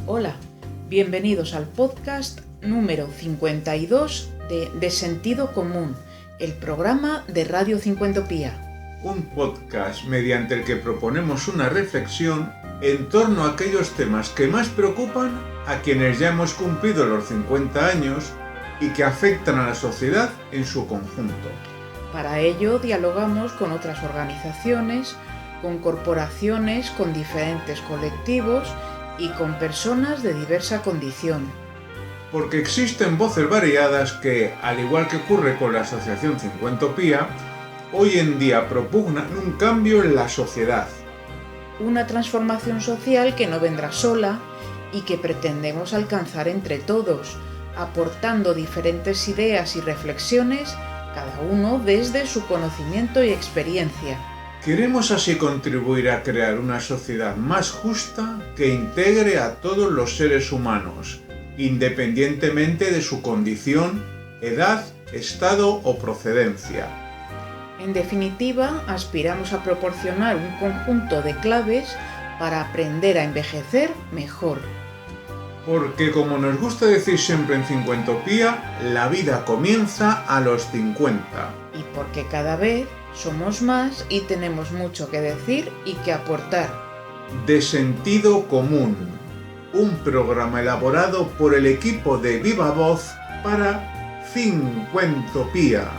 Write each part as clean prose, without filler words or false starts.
Hola, bienvenidos al podcast número 52 de Sentido Común, el programa de Radio Cincuentopía. Un podcast mediante el que proponemos una reflexión en torno a aquellos temas que más preocupan a quienes ya hemos cumplido los 50 años y que afectan a la sociedad en su conjunto. Para ello dialogamos con otras organizaciones, con corporaciones, con diferentes colectivos y con personas de diversa condición. Porque existen voces variadas que, al igual que ocurre con la Asociación Cincuentopía, hoy en día propugnan un cambio en la sociedad. Una transformación social que no vendrá sola y que pretendemos alcanzar entre todos, aportando diferentes ideas y reflexiones, cada uno desde su conocimiento y experiencia. Queremos así contribuir a crear una sociedad más justa que integre a todos los seres humanos, independientemente de su condición, edad, estado o procedencia. En definitiva, aspiramos a proporcionar un conjunto de claves para aprender a envejecer mejor. Porque, como nos gusta decir siempre en Cincuentopía, la vida comienza a los 50. Y porque cada vez somos más y tenemos mucho que decir y que aportar. De Sentido Común, un programa elaborado por el equipo de Viva Voz para Cincuentopía.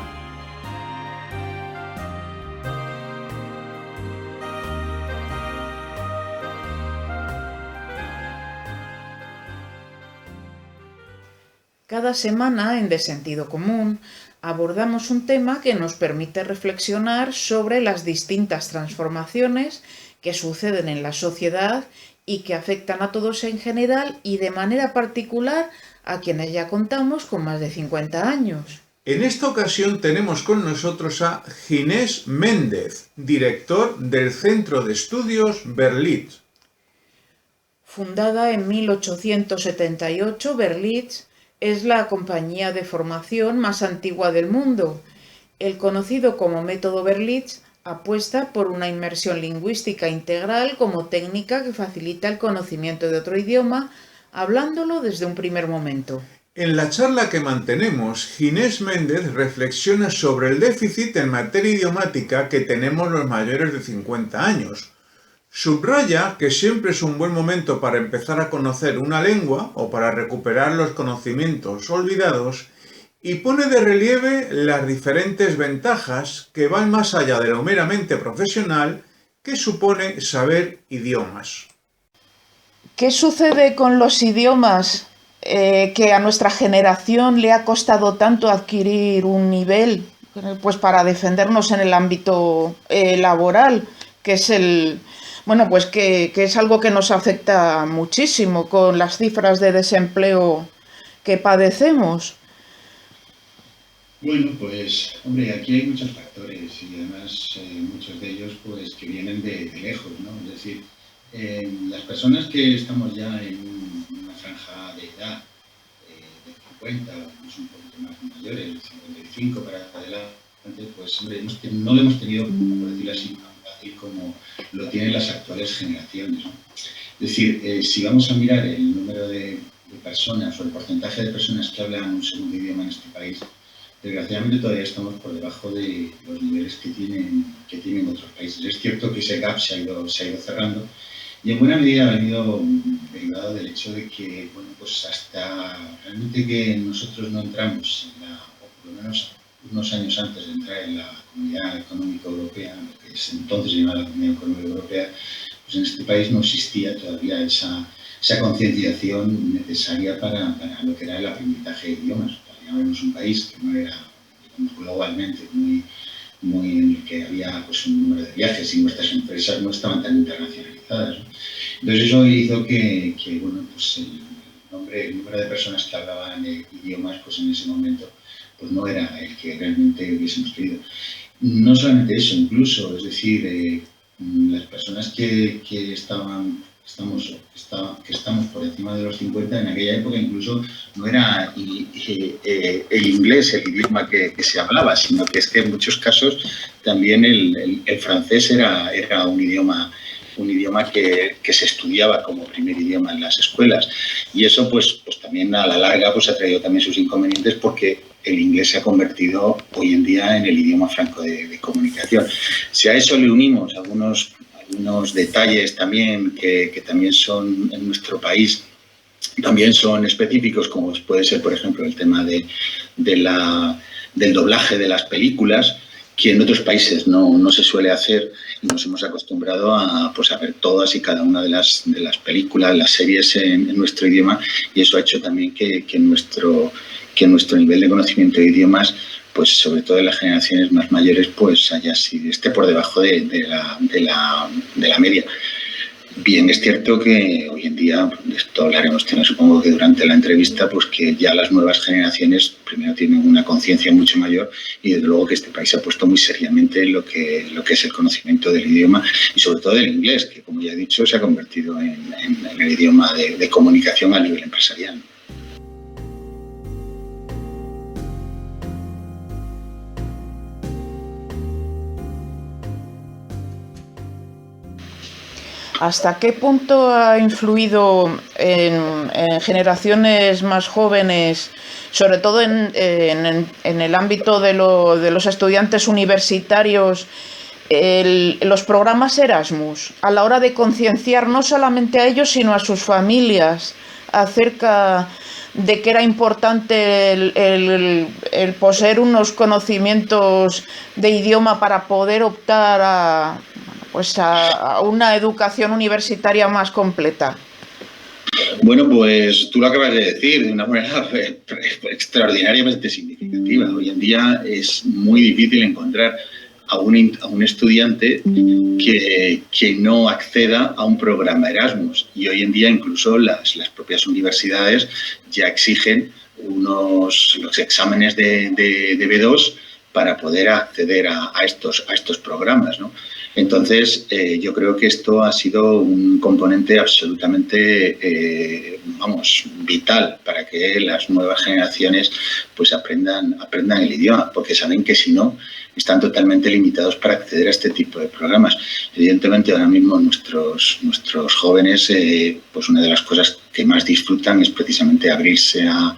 Cada semana en De Sentido Común abordamos un tema que nos permite reflexionar sobre las distintas transformaciones que suceden en la sociedad y que afectan a todos en general y de manera particular a quienes ya contamos con más de 50 años. En esta ocasión tenemos con nosotros a Ginés Méndez, director del Centro de Estudios Berlitz. Fundada en 1878, Berlitz es la compañía de formación más antigua del mundo. El conocido como método Berlitz apuesta por una inmersión lingüística integral como técnica que facilita el conocimiento de otro idioma, hablándolo desde un primer momento. En la charla que mantenemos, Ginés Méndez reflexiona sobre el déficit en materia idiomática que tenemos los mayores de 50 años. Subraya que siempre es un buen momento para empezar a conocer una lengua o para recuperar los conocimientos olvidados y pone de relieve las diferentes ventajas que van más allá de lo meramente profesional que supone saber idiomas. ¿Qué sucede con los idiomas que a nuestra generación le ha costado tanto adquirir un nivel pues para defendernos en el ámbito laboral, que es que es algo que nos afecta muchísimo con las cifras de desempleo que padecemos? Bueno, pues, hombre, aquí hay muchos factores y además muchos de ellos pues que vienen de lejos, ¿no? Es decir, las personas que estamos ya en una franja de edad de 50, incluso un poquito más mayores, 55 para adelante, pues hombre, no lo hemos tenido, por decirlo así, tan fácil como lo tienen las actuales generaciones, ¿no? Es decir, si vamos a mirar el número de personas o el porcentaje de personas que hablan un segundo idioma en este país, desgraciadamente todavía estamos por debajo de los niveles que tienen otros países. Es cierto que ese gap se ha ido cerrando y en buena medida ha venido derivado del hecho de que, bueno, pues hasta realmente que nosotros no entramos o por lo menos unos años antes de entrar en la Comunidad Económica Europea, lo que es entonces llamada la Comunidad Económica Europea, pues en este país no existía todavía esa concienciación necesaria para lo que era el aprendizaje de idiomas. Éramos un país que no era, digamos, globalmente muy en el que había pues un número de viajes y nuestras empresas no estaban tan internacionalizadas, ¿no? Entonces eso hizo que bueno, pues el número de personas que hablaban idiomas pues en ese momento pues no era el que realmente hubiésemos querido. No solamente eso, incluso, es decir, las personas que estamos por encima de los 50, en aquella época incluso no era el inglés el idioma que se hablaba, sino que es que en muchos casos también el francés era un idioma un idioma que se estudiaba como primer idioma en las escuelas. Y eso pues también a la larga pues ha traído también sus inconvenientes, porque el inglés se ha convertido hoy en día en el idioma franco de comunicación. Si a eso le unimos algunos detalles también que también son en nuestro país, también son específicos, como puede ser, por ejemplo, el tema del doblaje de las películas, que en otros países no se suele hacer, y nos hemos acostumbrado a ver todas y cada una de las películas, las series en nuestro idioma, y eso ha hecho también que nuestro nivel de conocimiento de idiomas, pues sobre todo en las generaciones más mayores, pues esté por debajo de la media. Bien, es cierto que hoy en día, esto hablaremos, supongo que durante la entrevista, pues que ya las nuevas generaciones primero tienen una conciencia mucho mayor, y desde luego que este país se ha puesto muy seriamente en lo que es el conocimiento del idioma, y sobre todo del inglés, que como ya he dicho se ha convertido en el idioma de comunicación a nivel empresarial. ¿Hasta qué punto ha influido en generaciones más jóvenes, sobre todo en el ámbito de los estudiantes universitarios, los programas Erasmus, a la hora de concienciar no solamente a ellos, sino a sus familias acerca de que era importante el poseer unos conocimientos de idioma para poder optar a una educación universitaria más completa? Bueno, pues tú lo acabas de decir de una manera extraordinariamente significativa. Hoy en día es muy difícil encontrar a un estudiante que no acceda a un programa Erasmus, y hoy en día incluso las propias universidades ya exigen los exámenes de B2 para poder acceder a estos programas, ¿no? Entonces, yo creo que esto ha sido un componente absolutamente, vital para que las nuevas generaciones pues aprendan el idioma, porque saben que si no, están totalmente limitados para acceder a este tipo de programas. Evidentemente, ahora mismo nuestros jóvenes, pues una de las cosas que más disfrutan es precisamente abrirse a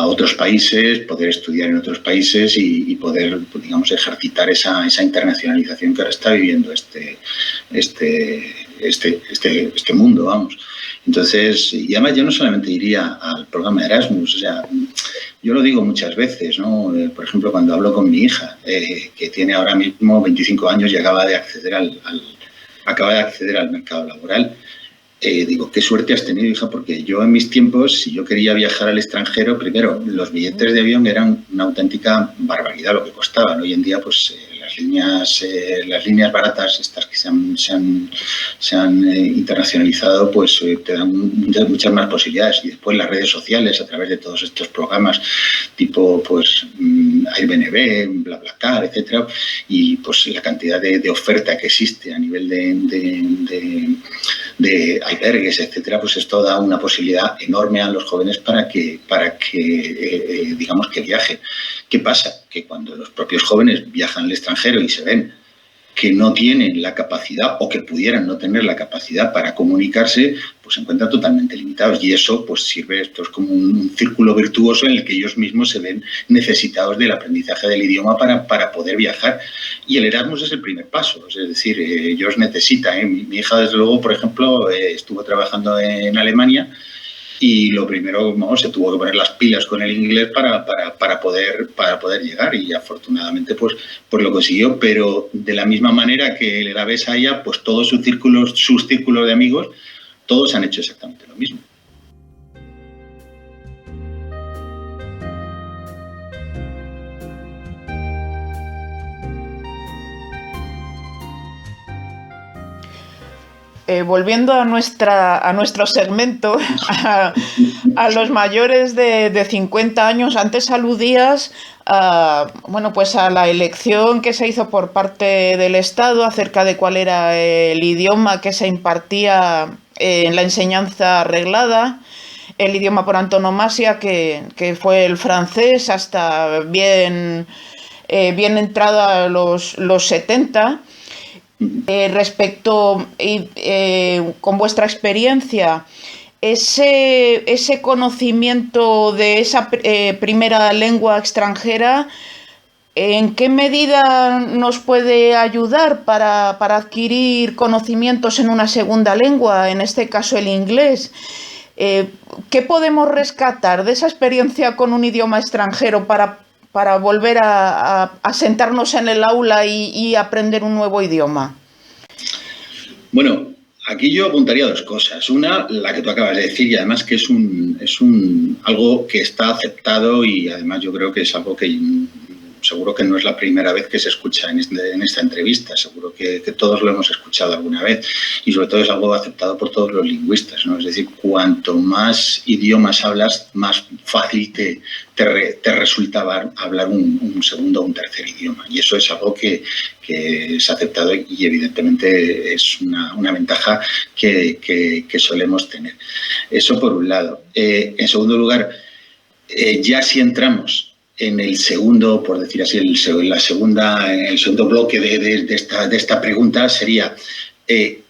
otros países, poder estudiar en otros países y poder, digamos, ejercitar esa internacionalización que ahora está viviendo este mundo, vamos. Entonces, y además yo no solamente iría al programa Erasmus, o sea, yo lo digo muchas veces, ¿no? Por ejemplo, cuando hablo con mi hija, que tiene ahora mismo 25 años y acaba de acceder al mercado laboral, digo, qué suerte has tenido, hija, porque yo en mis tiempos, si yo quería viajar al extranjero, primero, los billetes de avión eran una auténtica barbaridad lo que costaban. Hoy en día, pues las líneas baratas, estas que se han internacionalizado, pues te dan muchas más posibilidades. Y después las redes sociales, a través de todos estos programas tipo pues Airbnb, BlaBlaCar, etcétera, y pues la cantidad de oferta que existe a nivel de albergues, etcétera, pues esto da una posibilidad enorme a los jóvenes para que digamos que viajen. ¿Qué pasa? Que cuando los propios jóvenes viajan al extranjero y se ven que no tienen la capacidad o que pudieran no tener la capacidad para comunicarse, pues se encuentran totalmente limitados, y eso pues sirve, esto es como un círculo virtuoso en el que ellos mismos se ven necesitados del aprendizaje del idioma para poder viajar, y el Erasmus es el primer paso, es decir, ellos necesitan, mi hija desde luego, por ejemplo, estuvo trabajando en Alemania, y lo primero, se tuvo que poner las pilas con el inglés para poder llegar, y afortunadamente pues lo consiguió, pero de la misma manera que la ves a ella, pues todos sus círculos de amigos, todos han hecho exactamente lo mismo. Volviendo a nuestro segmento, a los mayores de 50 años, antes aludías a la elección que se hizo por parte del Estado acerca de cuál era el idioma que se impartía en la enseñanza reglada, el idioma por antonomasia que fue el francés hasta bien entrada los 70. respecto, con vuestra experiencia, ese conocimiento de esa primera lengua extranjera, ¿en qué medida nos puede ayudar para adquirir conocimientos en una segunda lengua, en este caso el inglés? ¿Qué podemos rescatar de esa experiencia con un idioma extranjero para volver a sentarnos en el aula y aprender un nuevo idioma? Bueno, aquí yo apuntaría dos cosas. Una, la que tú acabas de decir, y además que es algo que está aceptado, y además yo creo que es algo que seguro que no es la primera vez que se escucha en esta entrevista, seguro que todos lo hemos escuchado alguna vez, y sobre todo es algo aceptado por todos los lingüistas, ¿no? Es decir, cuanto más idiomas hablas, más fácil te resulta hablar un segundo o un tercer idioma, y eso es algo que es aceptado y evidentemente es una ventaja que solemos tener. Eso por un lado. En segundo lugar, ya si entramos en el segundo, por decir así, en el segundo bloque de esta pregunta sería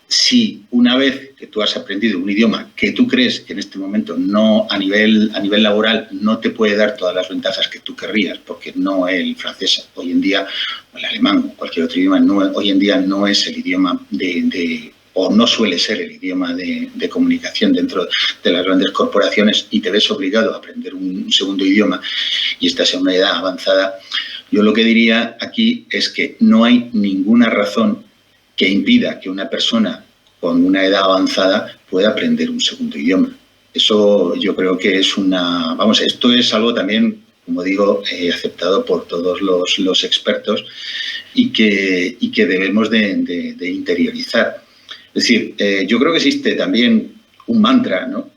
si una vez que tú has aprendido un idioma que tú crees que en este momento no a nivel laboral no te puede dar todas las ventajas que tú querrías, porque no el francés hoy en día, o el alemán o cualquier otro idioma, hoy en día no es el idioma o no suele ser el idioma de comunicación dentro de las grandes corporaciones, y te ves obligado a aprender un segundo idioma y estás en una edad avanzada, yo lo que diría aquí es que no hay ninguna razón que impida que una persona con una edad avanzada pueda aprender un segundo idioma. Eso yo creo que es esto es algo también, como digo, aceptado por todos los expertos y que debemos de interiorizar. Es decir, yo creo que existe también un mantra, ¿no?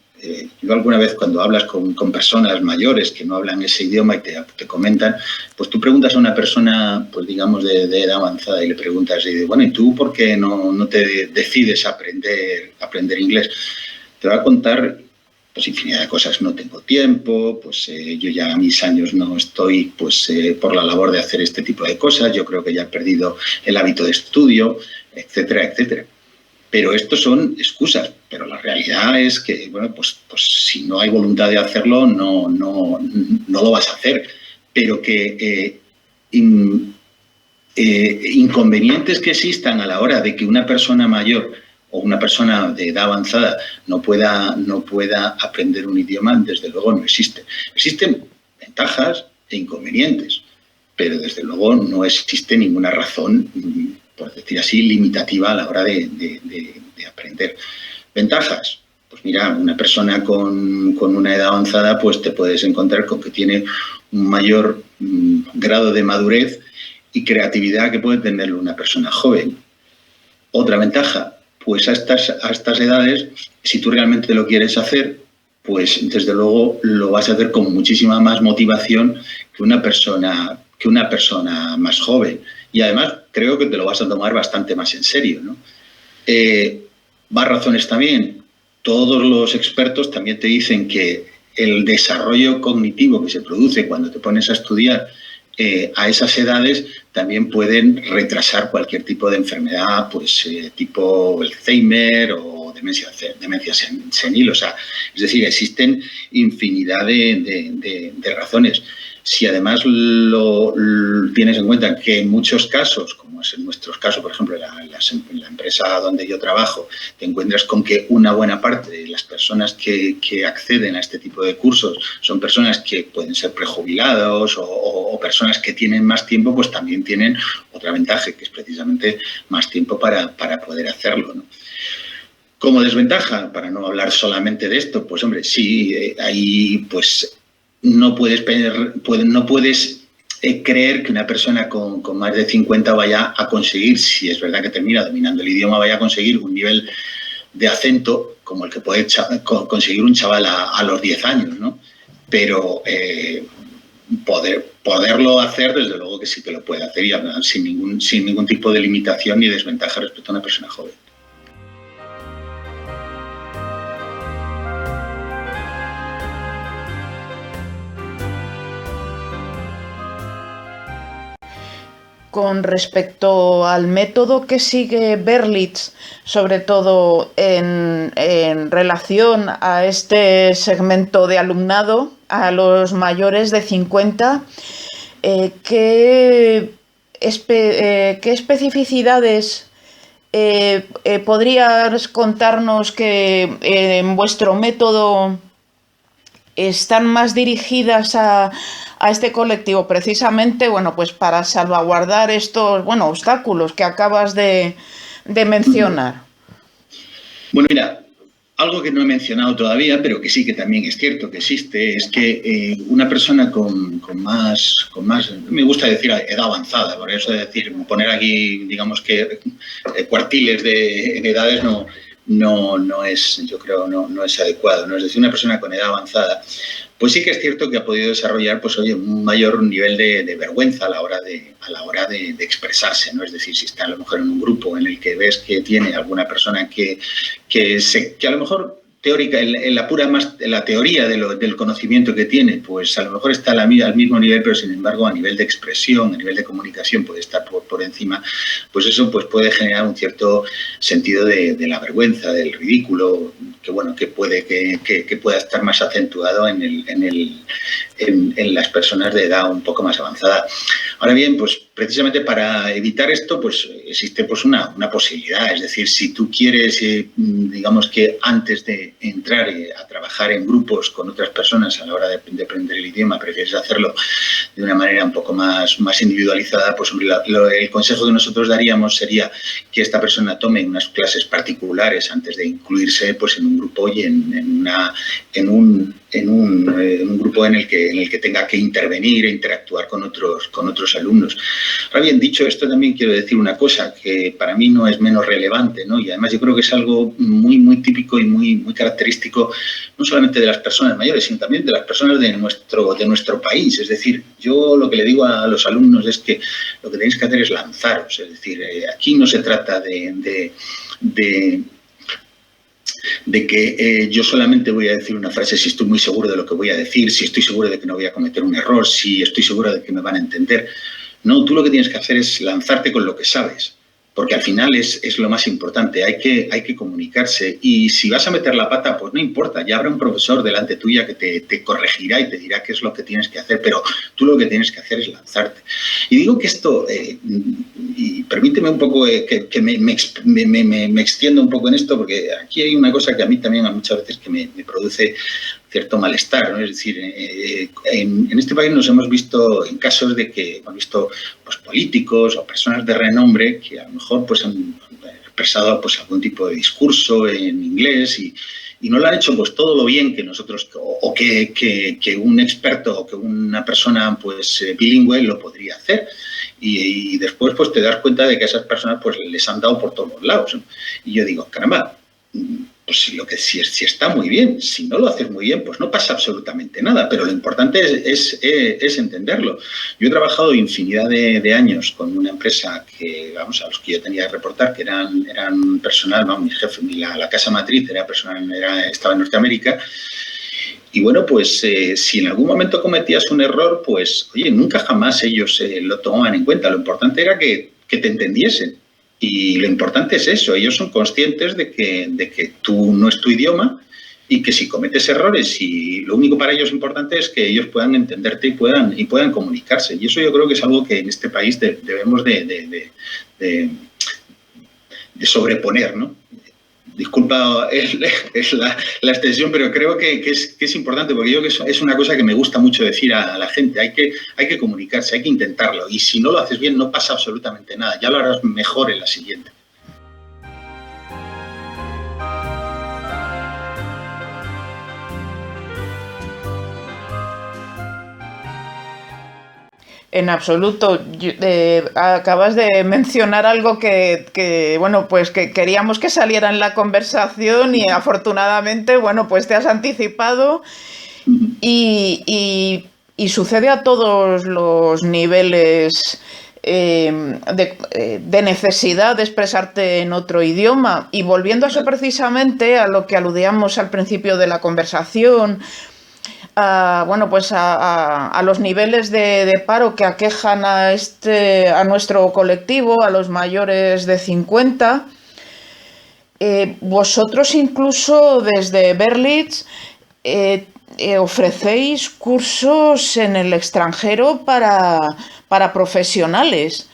Yo alguna vez cuando hablas con personas mayores que no hablan ese idioma y te comentan, pues tú preguntas a una persona, pues digamos, de edad avanzada y le preguntas, bueno, ¿y tú por qué no te decides aprender inglés? Te va a contar pues infinidad de cosas. No tengo tiempo, pues yo ya a mis años no estoy pues por la labor de hacer este tipo de cosas, yo creo que ya he perdido el hábito de estudio, etcétera, etcétera. Pero estos son excusas, pero la realidad es que, bueno, pues si no hay voluntad de hacerlo, no lo vas a hacer. Pero que inconvenientes que existan a la hora de que una persona mayor o una persona de edad avanzada no pueda aprender un idioma, desde luego no existen. Existen ventajas e inconvenientes, pero desde luego no existe ninguna razón, por decir así, limitativa a la hora de aprender. Ventajas, pues mira, una persona con una edad avanzada, pues te puedes encontrar con que tiene un mayor grado de madurez y creatividad que puede tener una persona joven. Otra ventaja, pues a estas edades, si tú realmente lo quieres hacer, pues desde luego lo vas a hacer con muchísima más motivación que una persona más joven. Y además creo que te lo vas a tomar bastante más en serio, ¿no? Más razones también. Todos los expertos también te dicen que el desarrollo cognitivo que se produce cuando te pones a estudiar a esas edades también pueden retrasar cualquier tipo de enfermedad, pues tipo Alzheimer o demencia senil. O sea, es decir, existen infinidad de razones. Si además lo tienes en cuenta que en muchos casos, como es en nuestros casos, por ejemplo, en la empresa donde yo trabajo, te encuentras con que una buena parte de las personas que acceden a este tipo de cursos son personas que pueden ser prejubilados o personas que tienen más tiempo, pues también tienen otra ventaja, que es precisamente más tiempo para poder hacerlo, ¿no? Como desventaja, para no hablar solamente de esto, pues hombre, sí, ahí pues no puedes creer que una persona con más de 50 vaya a conseguir, si es verdad que termina dominando el idioma, vaya a conseguir un nivel de acento como el que puede conseguir un chaval a los 10 años, ¿no? Pero poderlo hacer, desde luego que sí que lo puede hacer, y sin ningún tipo de limitación ni desventaja respecto a una persona joven. con respecto al método que sigue Berlitz, sobre todo en relación a este segmento de alumnado, a los mayores de 50, ¿qué especificidades podrías contarnos que en vuestro método están más dirigidas a este colectivo, precisamente, bueno, pues para salvaguardar estos, bueno, obstáculos que acabas de mencionar? Bueno, mira, algo que no he mencionado todavía, pero que sí que también es cierto que existe, es que una persona con más, me gusta decir edad avanzada, por eso decir, poner aquí, digamos que cuartiles de edades no es, yo creo, no es adecuado, ¿no? Es decir, una persona con edad avanzada, pues sí que es cierto que ha podido desarrollar, pues oye, un mayor nivel de vergüenza a la hora de expresarse, ¿no? Es decir, si está a lo mejor en un grupo en el que ves que tiene alguna persona que a lo mejor teórica, en la teoría del conocimiento que tiene, pues a lo mejor está al mismo nivel, pero sin embargo a nivel de expresión, a nivel de comunicación puede estar por encima, pues eso pues puede generar un cierto sentido de la vergüenza, del ridículo, que bueno, que pueda estar más acentuado en las personas de edad un poco más avanzada. Ahora bien, pues precisamente para evitar esto, pues existe pues una posibilidad. Es decir, si tú quieres, digamos que antes de entrar a trabajar en grupos con otras personas a la hora de aprender el idioma, prefieres hacerlo de una manera un poco más individualizada, pues el consejo que nosotros daríamos sería que esta persona tome unas clases particulares antes de incluirse pues en un grupo y en un grupo en el que tenga que intervenir e interactuar con otros alumnos. Ahora bien, dicho esto, también quiero decir una cosa que para mí no es menos relevante, ¿no? Y además yo creo que es algo muy, muy típico y muy, muy característico, no solamente de las personas mayores, sino también de las personas de nuestro país. Es decir, yo lo que le digo a los alumnos es que lo que tenéis que hacer es lanzaros. Es decir, aquí no se trata de que yo solamente voy a decir una frase si estoy muy seguro de lo que voy a decir, si estoy seguro de que no voy a cometer un error, si estoy seguro de que me van a entender. No, tú lo que tienes que hacer es lanzarte con lo que sabes, porque al final es lo más importante, hay que comunicarse. Y si vas a meter la pata, pues no importa, ya habrá un profesor delante tuya que te corregirá y te dirá qué es lo que tienes que hacer, pero tú lo que tienes que hacer es lanzarte. Y digo que esto, y permíteme un poco que me extiendo un poco en esto, porque aquí hay una cosa que a mí también muchas veces que me produce cierto malestar, ¿no? Es decir, en este país nos hemos visto en casos de que hemos visto pues, políticos o personas de renombre que a lo mejor pues, han expresado pues, algún tipo de discurso en inglés y no lo han hecho pues todo lo bien que nosotros o que un experto o que una persona pues bilingüe lo podría hacer. Y después pues te das cuenta de que a esas personas pues les han dado por todos los lados, ¿no? Y yo digo, caramba, pues si está muy bien, si no lo haces muy bien, pues no pasa absolutamente nada, pero lo importante es entenderlo. Yo he trabajado infinidad de años con una empresa que, vamos, a los que yo tenía que reportar, que eran personal, vamos, mi jefe, la casa matriz era personal, estaba en Norteamérica. Y bueno, pues si en algún momento cometías un error, pues oye, nunca jamás ellos lo tomaban en cuenta. Lo importante era que te entendiesen. Y lo importante es eso, ellos son conscientes de que tú no es tu idioma y que si cometes errores, y lo único para ellos importante es que ellos puedan entenderte y puedan comunicarse. Y eso yo creo que es algo que en este país debemos de sobreponer, ¿no? Disculpa la extensión, pero creo que es importante, porque yo creo que es una cosa que me gusta mucho decir a la gente. Hay que comunicarse, hay que intentarlo. Y si no lo haces bien, no pasa absolutamente nada. Ya lo harás mejor en la siguiente. En absoluto. Acabas de mencionar algo que, bueno, pues que queríamos que saliera en la conversación y afortunadamente, bueno, pues te has anticipado y sucede a todos los niveles de necesidad de expresarte en otro idioma. Y volviendo a eso precisamente, a lo que aludíamos al principio de la conversación, a los niveles de paro que aquejan a nuestro colectivo, a los mayores de 50. Vosotros incluso desde Berlitz ofrecéis cursos en el extranjero para profesionales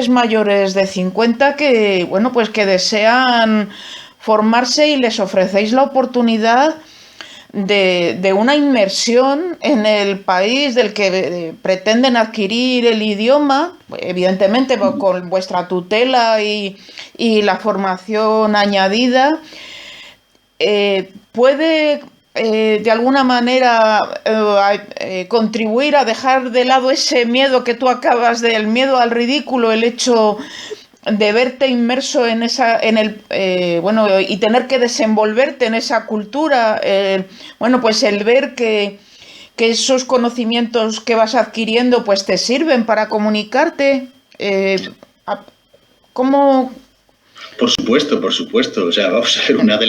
mayores de 50 que, bueno, pues que desean formarse, y les ofrecéis la oportunidad de una inmersión en el país del que pretenden adquirir el idioma, evidentemente con vuestra tutela y la formación añadida. ¿Puede de alguna manera contribuir a dejar de lado ese miedo que tú acabas del miedo al ridículo, el hecho de verte inmerso y tener que desenvolverte en esa cultura, pues el ver que esos conocimientos que vas adquiriendo pues te sirven para comunicarte? ¿Cómo? Por supuesto. O sea, vamos a ver, una de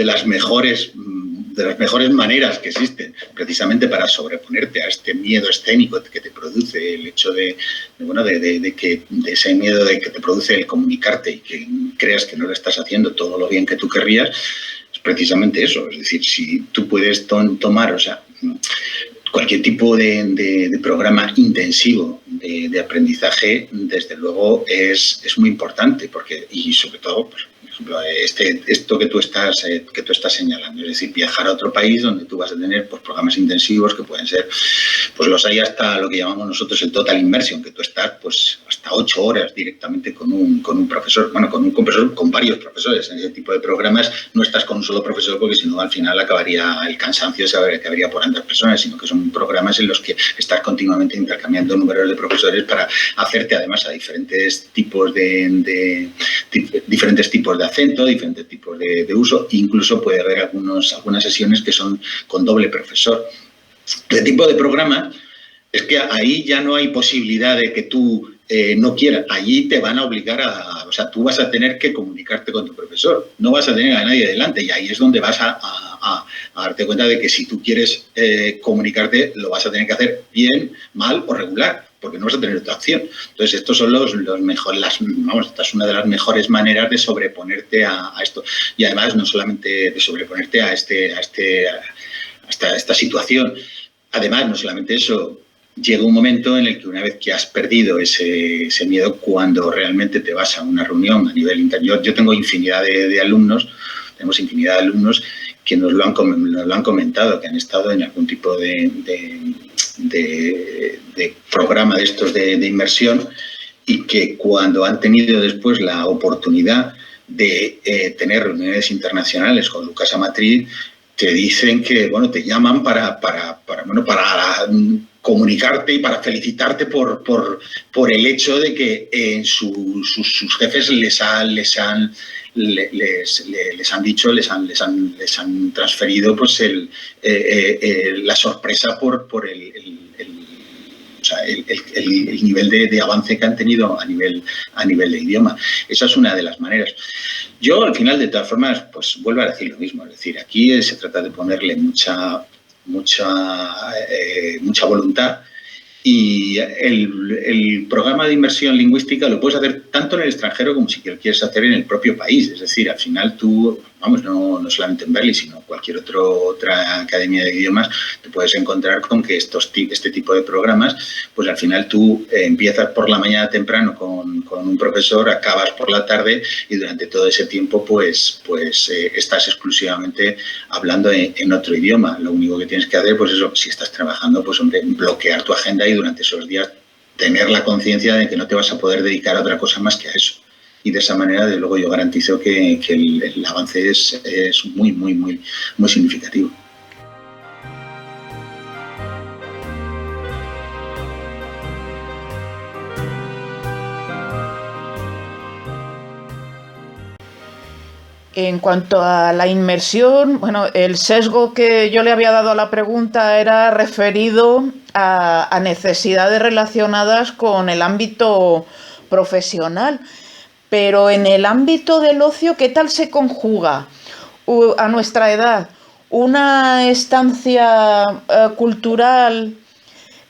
las mejores maneras que existen precisamente para sobreponerte a este miedo escénico que te produce el hecho de ese miedo de que te produce el comunicarte y que creas que no lo estás haciendo todo lo bien que tú querrías, es precisamente eso. Es decir, si tú puedes tomar, o sea, cualquier tipo de programa intensivo de aprendizaje, desde luego es muy importante, y sobre todo, pues, por ejemplo, esto que tú estás señalando, es decir, viajar a otro país donde tú vas a tener pues programas intensivos que pueden ser, pues los hay hasta lo que llamamos nosotros el total immersion, que tú estás pues hasta 8 horas directamente con un profesor, bueno, con varios profesores. En ese tipo de programas no estás con un solo profesor, porque si no al final acabaría el cansancio, que habría por tantas personas, sino que son programas en los que estás continuamente intercambiando números de profesores para hacerte además a diferentes tipos de acento, diferentes tipos de uso. Incluso puede haber algunas sesiones que son con doble profesor. Este tipo de programa es que ahí ya no hay posibilidad de que tú no quieras. Allí te van a obligar o sea, tú vas a tener que comunicarte con tu profesor. No vas a tener a nadie delante, y ahí es donde vas a darte cuenta de que si tú quieres comunicarte, lo vas a tener que hacer bien, mal o regular, porque no vas a tener otra opción. Entonces, estos son los mejores, esta es una de las mejores maneras de sobreponerte a esto. Y además, no solamente de sobreponerte a esta situación. Además, no solamente eso, llega un momento en el que, una vez que has perdido ese miedo, cuando realmente te vas a una reunión a nivel interior. Yo tengo infinidad de alumnos, tenemos infinidad de alumnos que nos lo han comentado, que han estado en algún tipo de programa de estos de inmersión, y que cuando han tenido después la oportunidad de tener reuniones internacionales con Lucas Amatriz, te dicen que, bueno, te llaman para comunicarte y para felicitarte por el hecho de que sus jefes les han dicho, les han transferido pues la sorpresa por el nivel de avance que han tenido a nivel de idioma. Esa es una de las maneras. Yo, al final, de todas formas, pues vuelvo a decir lo mismo. Es decir, aquí se trata de ponerle mucha voluntad. Y el programa de inmersión lingüística lo puedes hacer tanto en el extranjero como si lo quieres hacer en el propio país. Es decir, al final tú, no solamente en Berlitz, sino cualquier otra academia de idiomas, te puedes encontrar con que este tipo de programas, pues al final tú empiezas por la mañana temprano con un profesor, acabas por la tarde, y durante todo ese tiempo pues estás exclusivamente hablando en otro idioma. Lo único que tienes que hacer, pues eso, si estás trabajando, pues hombre, bloquear tu agenda y durante esos días tener la conciencia de que no te vas a poder dedicar a otra cosa más que a eso. Y de esa manera, desde luego, yo garantizo que el avance es muy, muy, muy, muy significativo. En cuanto a la inmersión, bueno, el sesgo que yo le había dado a la pregunta era referido a necesidades relacionadas con el ámbito profesional. Pero en el ámbito del ocio, ¿qué tal se conjuga a nuestra edad una estancia cultural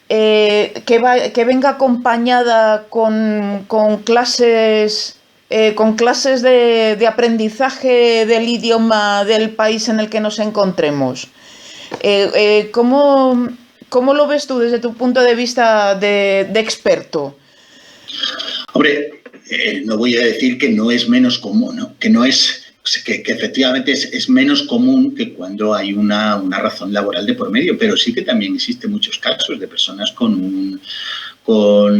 que venga acompañada con clases de aprendizaje del idioma del país en el que nos encontremos. ¿Cómo lo ves tú desde tu punto de vista de experto? Hombre, no voy a decir que no es menos común, ¿no? Que no es, que efectivamente es menos común que cuando hay una razón laboral de por medio, pero sí que también existen muchos casos de personas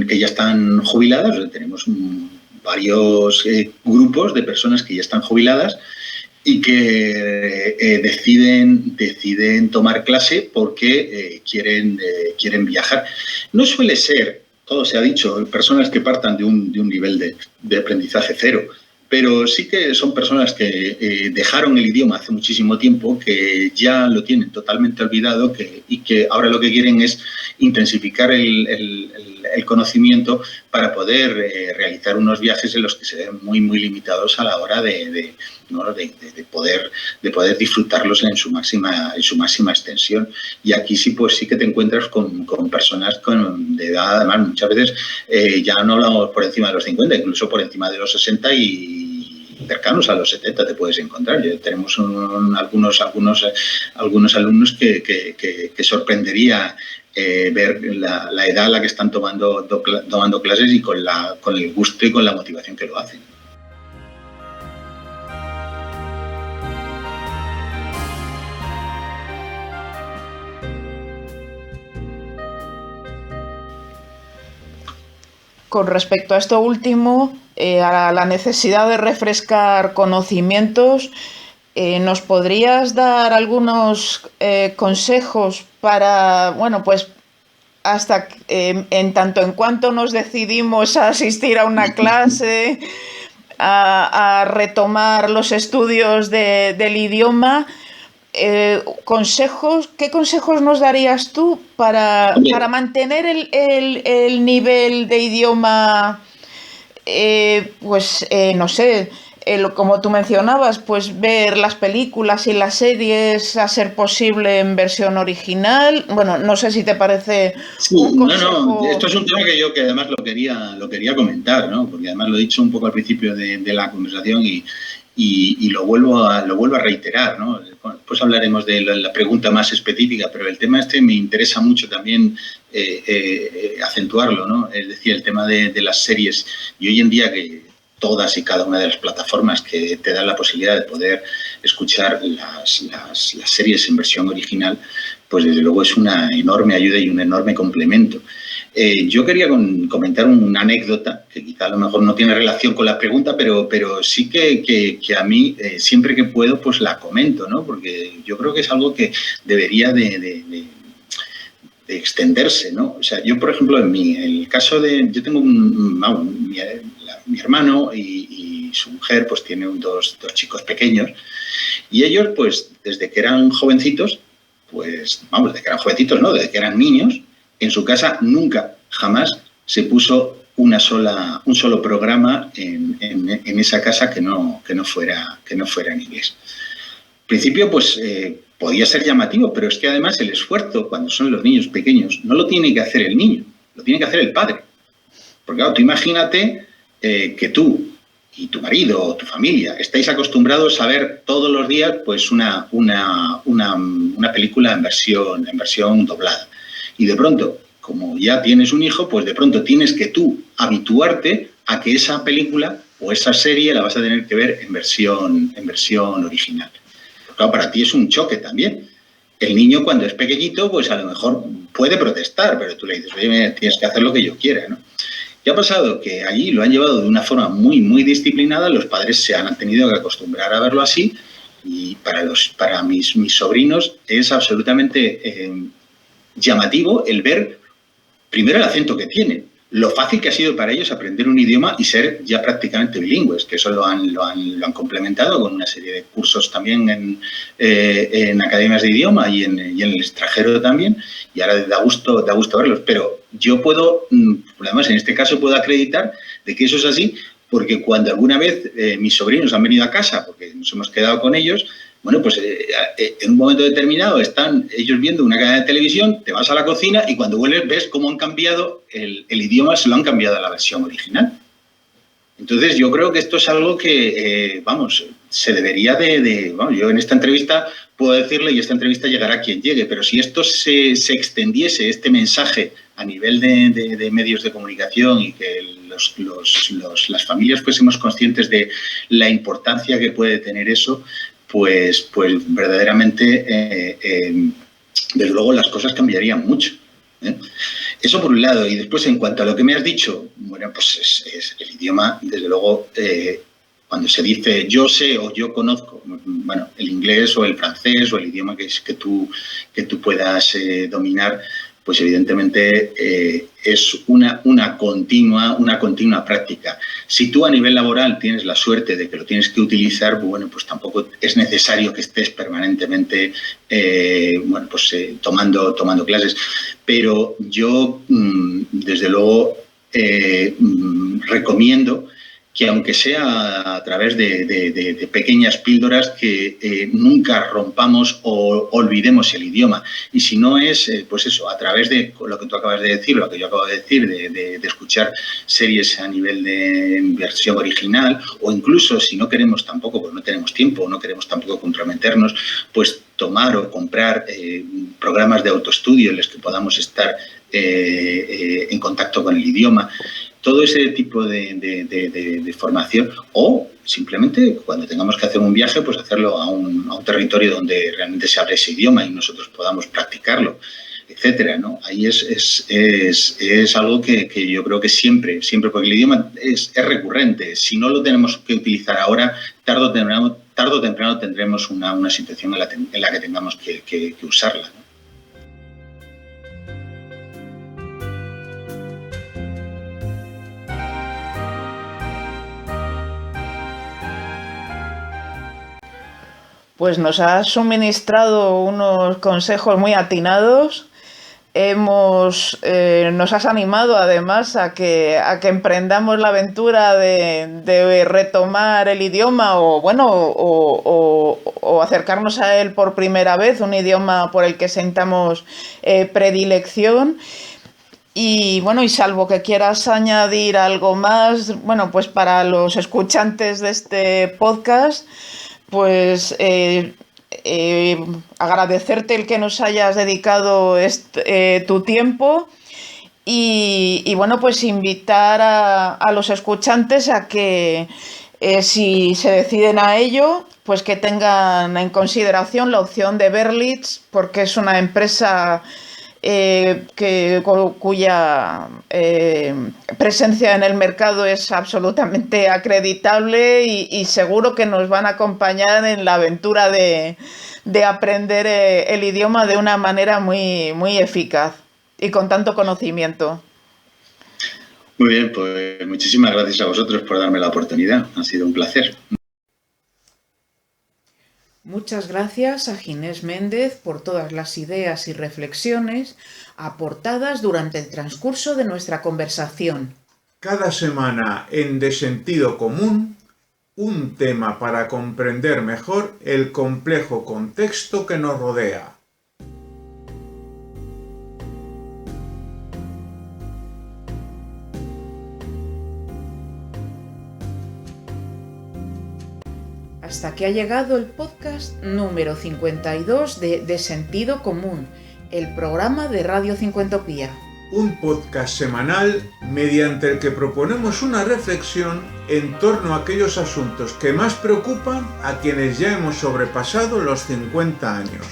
que ya están jubiladas. Tenemos varios grupos de personas que ya están jubiladas y que deciden tomar clase porque quieren viajar. No suele ser, todo se ha dicho, personas que partan de un nivel de aprendizaje cero, pero sí que son personas que dejaron el idioma hace muchísimo tiempo, que ya lo tienen totalmente olvidado y que ahora lo que quieren es intensificar el conocimiento para poder realizar unos viajes en los que se ven muy, muy limitados a la hora de poder disfrutarlos en su máxima extensión. Y aquí sí, pues sí que te encuentras con personas de edad, además muchas veces ya no hablamos por encima de los 50, incluso por encima de los 60 y cercanos a los 70 te puedes encontrar. Tenemos algunos alumnos que sorprendería ver la edad a la que están tomando clases y con el gusto y con la motivación que lo hacen. Con respecto a esto último, a la necesidad de refrescar conocimientos, ¿nos podrías dar algunos consejos para, bueno, pues hasta en tanto en cuanto nos decidimos a asistir a una clase, a retomar los estudios del idioma? ¿Qué consejos nos darías tú para mantener el nivel de idioma? No sé, como tú mencionabas, pues ver las películas y las series a ser posible en versión original. Bueno, no sé si te parece un consejo. No, esto es un tema que además lo quería comentar, ¿no? Porque además lo he dicho un poco al principio de la conversación y lo vuelvo a reiterar, ¿no? Pues hablaremos de la pregunta más específica, pero el tema me interesa mucho también acentuarlo, ¿no? Es decir, el tema de las series. Y hoy en día que todas y cada una de las plataformas que te dan la posibilidad de poder escuchar las series en versión original, pues desde luego es una enorme ayuda y un enorme complemento. Yo quería comentar una anécdota que quizá a lo mejor no tiene relación con la pregunta, pero sí que a mí siempre que puedo pues la comento, ¿no? Porque yo creo que es algo que debería de extenderse, ¿no? O sea, yo por ejemplo en el caso yo tengo mi hermano y su mujer pues tienen dos chicos pequeños y ellos pues desde que eran jovencitos, desde que eran niños, en su casa nunca, jamás se puso un solo programa en esa casa que no fuera en inglés. Al principio, pues podía ser llamativo, pero es que además el esfuerzo, cuando son los niños pequeños, no lo tiene que hacer el niño, lo tiene que hacer el padre. Porque claro, tú imagínate que tú y tu marido o tu familia estáis acostumbrados a ver todos los días pues una película en versión doblada. Y de pronto, como ya tienes un hijo, pues de pronto tienes que tú habituarte a que esa película o esa serie la vas a tener que ver en versión original. Claro, para ti es un choque también. El niño cuando es pequeñito, pues a lo mejor puede protestar, pero tú le dices, oye, tienes que hacer lo que yo quiera, ¿no? Y ha pasado que allí lo han llevado de una forma muy, muy disciplinada, los padres se han tenido que acostumbrar a verlo así y para mis sobrinos es absolutamente llamativo el ver primero el acento que tiene, lo fácil que ha sido para ellos aprender un idioma y ser ya prácticamente bilingües, que eso lo han complementado con una serie de cursos también en academias de idioma y en el extranjero también, y ahora da gusto verlos. Pero yo puedo, además en este caso puedo acreditar de que eso es así, porque cuando alguna vez mis sobrinos han venido a casa, porque nos hemos quedado con ellos, Bueno, pues en un momento determinado están ellos viendo una cadena de televisión, te vas a la cocina y cuando vuelves ves cómo han cambiado el idioma, se lo han cambiado a la versión original. Entonces, yo creo que esto es algo que, se debería yo en esta entrevista puedo decirle, y esta entrevista llegará a quien llegue, pero si esto se extendiese, este mensaje, a nivel de medios de comunicación y que las familias fuésemos conscientes de la importancia que puede tener eso, pues verdaderamente, desde luego, las cosas cambiarían mucho. Eso por un lado. Y después, en cuanto a lo que me has dicho, bueno, pues es el idioma, desde luego, cuando se dice yo sé o yo conozco, bueno, el inglés o el francés o el idioma que tú puedas dominar, pues evidentemente es una continua práctica. Si tú a nivel laboral tienes la suerte de que lo tienes que utilizar, bueno, pues tampoco es necesario que estés permanentemente tomando clases. Pero yo, desde luego, recomiendo que, aunque sea a través de pequeñas píldoras, que nunca rompamos o olvidemos el idioma. Y si no es, pues eso, a través de lo que tú acabas de decir, lo que yo acabo de decir, de escuchar series a nivel de versión original, o incluso, si no queremos tampoco, pues no tenemos tiempo, no queremos tampoco comprometernos, pues tomar o comprar programas de autoestudio en los que podamos estar en contacto con el idioma. Todo ese tipo de formación, o simplemente cuando tengamos que hacer un viaje, pues hacerlo a un territorio donde realmente se hable ese idioma y nosotros podamos practicarlo, etcétera, ¿no? Ahí es algo que yo creo que siempre, porque el idioma es recurrente. Si no lo tenemos que utilizar ahora, tarde o temprano tendremos una situación en la que tengamos que usarla, ¿no? Pues nos has suministrado unos consejos muy atinados. Nos has animado además a que emprendamos la aventura de retomar el idioma o acercarnos a él por primera vez, un idioma por el que sintamos predilección. Y bueno, y salvo que quieras añadir algo más, bueno, pues para los escuchantes de este podcast, pues agradecerte el que nos hayas dedicado tu tiempo y bueno, pues invitar a los escuchantes a que si se deciden a ello, pues que tengan en consideración la opción de Berlitz, porque es una empresa cuya presencia en el mercado es absolutamente acreditable y seguro que nos van a acompañar en la aventura de aprender el idioma de una manera muy, muy eficaz y con tanto conocimiento. Muy bien, pues muchísimas gracias a vosotros por darme la oportunidad. Ha sido un placer. Muchas gracias a Ginés Méndez por todas las ideas y reflexiones aportadas durante el transcurso de nuestra conversación. Cada semana en De Sentido Común, un tema para comprender mejor el complejo contexto que nos rodea. Hasta aquí ha llegado el podcast número 52 de Sentido Común, el programa de Radio Cincuentopía. Un podcast semanal mediante el que proponemos una reflexión en torno a aquellos asuntos que más preocupan a quienes ya hemos sobrepasado los 50 años.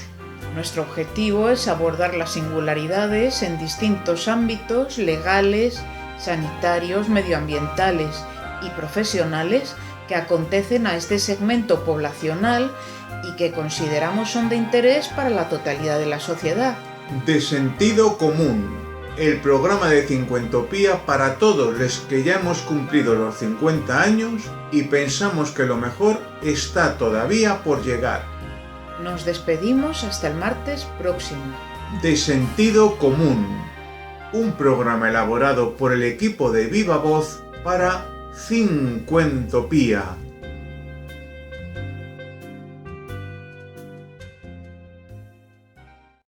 Nuestro objetivo es abordar las singularidades en distintos ámbitos legales, sanitarios, medioambientales y profesionales que acontecen a este segmento poblacional y que consideramos son de interés para la totalidad de la sociedad. De Sentido Común, el programa de Cincuentopía para todos los que ya hemos cumplido los 50 años y pensamos que lo mejor está todavía por llegar. Nos despedimos hasta el martes próximo. De Sentido Común, un programa elaborado por el equipo de Viva Voz para Cincuentopía.